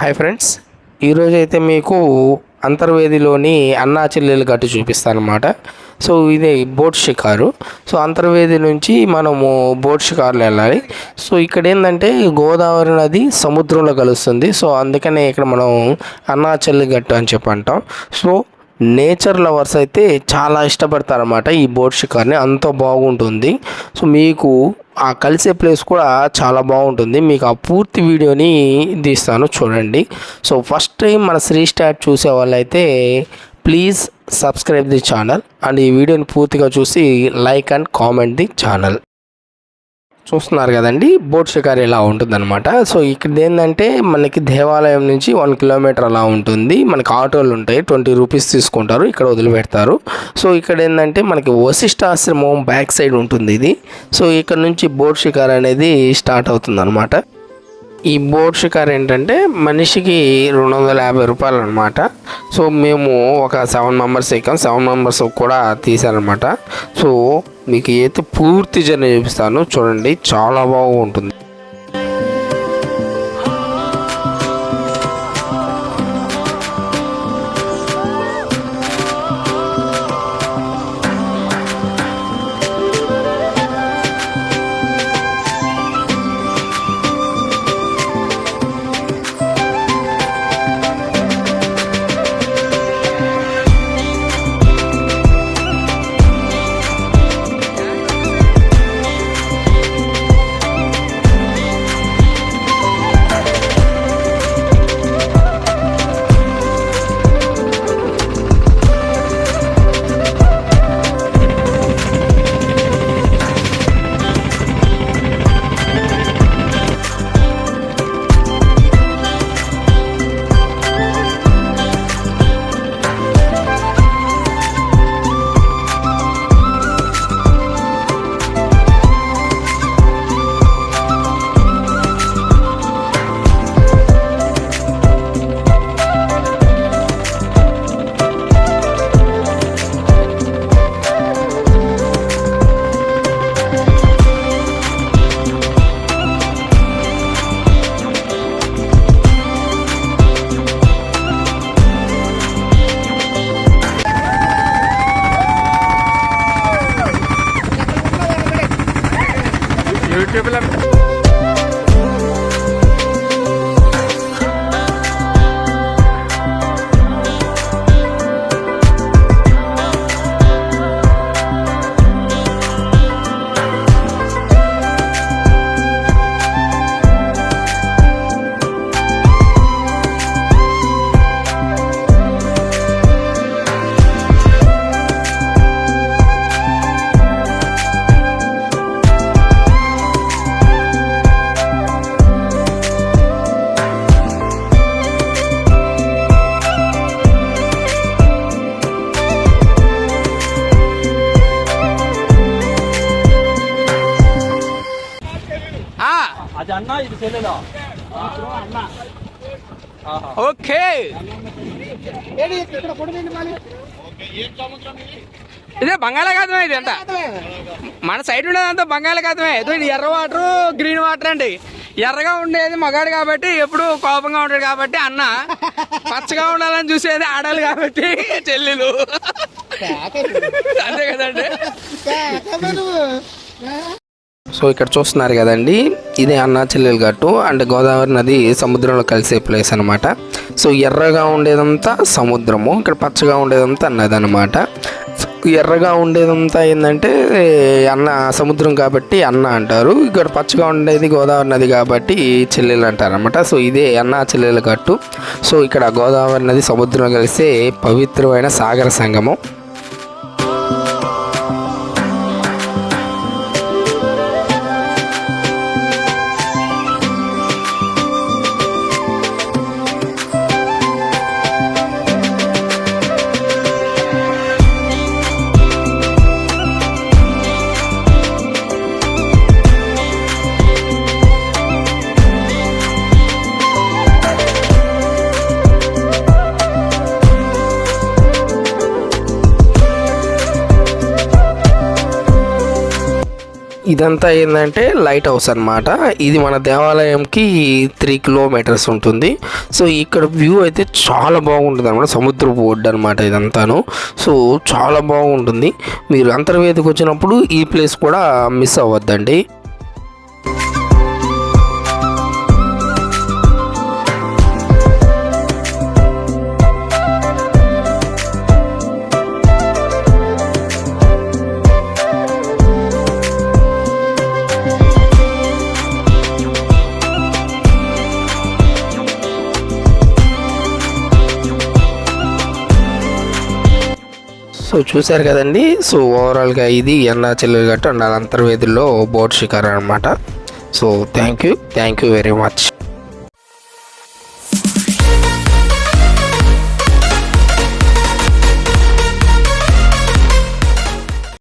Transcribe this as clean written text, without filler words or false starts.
Hi friends, ఈరోజు అయితే మీకు అంతర్వేదిలోని అన్నా చెల్లెలు గట్టు చూపిస్తాను అనమాట. సో ఇది బోట్ షికారు. సో అంతర్వేది నుంచి మనము బోట్ షికారులు వెళ్ళాలి. సో ఇక్కడ ఏంటంటే గోదావరి నది సముద్రంలో కలుస్తుంది. సో అందుకనే ఇక్కడ మనం అన్నా చెల్లి గట్టు అని చెప్పి అంటాం. సో నేచర్ లవర్స్ అయితే చాలా ఇష్టపడతారన్నమాట ఈ బోట్ షికార్ని, అంత బాగుంటుంది. సో మీకు ఆ కలిసే ప్లేస్ కూడా చాలా బాగుంటుంది. మీకు ఆ పూర్తి వీడియోని తీస్తాను, చూడండి. సో ఫస్ట్ టైం మన శ్రీ స్టార్ట్ చూసే వాళ్ళైతే please subscribe the channel and ఈ వీడియోని పూర్తిగా చూసి like and comment the channel. చూస్తున్నారు కదండి బోట్ షికార్ ఇలా ఉంటుందన్నమాట. సో ఇక్కడ ఏంటంటే మనకి దేవాలయం నుంచి 1 కిలోమీటర్ అలా ఉంటుంది. మనకి ఆటోలు ఉంటాయి, 20 రూపీస్ తీసుకుంటారు, ఇక్కడ వదిలిపెడతారు. సో ఇక్కడ ఏంటంటే మనకి వశిష్ఠాశ్రమం బ్యాక్ సైడ్ ఉంటుంది ఇది. సో ఇక్కడ నుంచి బోట్ షికార్ అనేది స్టార్ట్ అవుతుంది అనమాట. ఈ బోట్ షికార్ ఏంటంటే మనిషికి 250 రూపాయలు అనమాట. సో మేము ఒక 7 మెంబర్స్ ఎక్కాం, 7 మెంబర్స్ కూడా తీశారనమాట. సో మీకు అయితే పూర్తి జర్నీ చూపిస్తాను, చూడండి, చాలా బాగుంటుంది. యూట్యూబ్లో ఓకే. ఇదే బంగాళాఖాతమే, ఇది అంతా మన సైడ్ ఉండేదంతా బంగాళాఖాతమే. ఇది ఎర్ర వాటర్, గ్రీన్ వాటర్ అండి. ఎర్రగా ఉండేది మగాడు కాబట్టి ఎప్పుడు కోపంగా ఉంటాడు కాబట్టి అన్న, పచ్చగా ఉండాలని చూసేది ఆడాలి కాబట్టి చెల్లెలు, అంతే కదండి. సో ఇక్కడ చూస్తున్నారు కదండి, ఇదే అన్నా చెల్లెలు గట్టు అండ్ గోదావరి నది సముద్రంలో కలిసే ప్లేస్ అనమాట. సో ఎర్రగా ఉండేదంతా సముద్రము, ఇక్కడ పచ్చగా ఉండేదంతా నది అనమాట. ఎర్రగా ఉండేదంతా ఏంటంటే అన్న సముద్రం కాబట్టి అన్న అంటారు, ఇక్కడ పచ్చగా ఉండేది గోదావరి నది కాబట్టి చెల్లెలు అంటారు అనమాట. సో ఇదే అన్నా చెల్లెలు గట్టు. సో ఇక్కడ గోదావరి నది సముద్రం కలిసే పవిత్రమైన సాగర సంగమం. ఇదంతా ఏంటంటే లైట్ హౌస్ అన్నమాట. ఇది మన దేవాలయంకి 3 కిలోమీటర్స్ ఉంటుంది. సో ఇక్కడ వ్యూ అయితే చాలా బాగుంటుంది అనమాట, సముద్రపు ఒడ్డు అనమాట ఇదంతాను. సో చాలా బాగుంటుంది. మీరు అంతర్వేదికి వచ్చినప్పుడు ఈ ప్లేస్ కూడా మిస్ అవ్వద్దండి. సో చూశారు కదండి. సో ఓవరాల్గా ఇది అన్నాచెల్లెలు గట్టు అండ్ అంతర్వేదిలో బోట్ షికారు అనమాట. So thank you very much.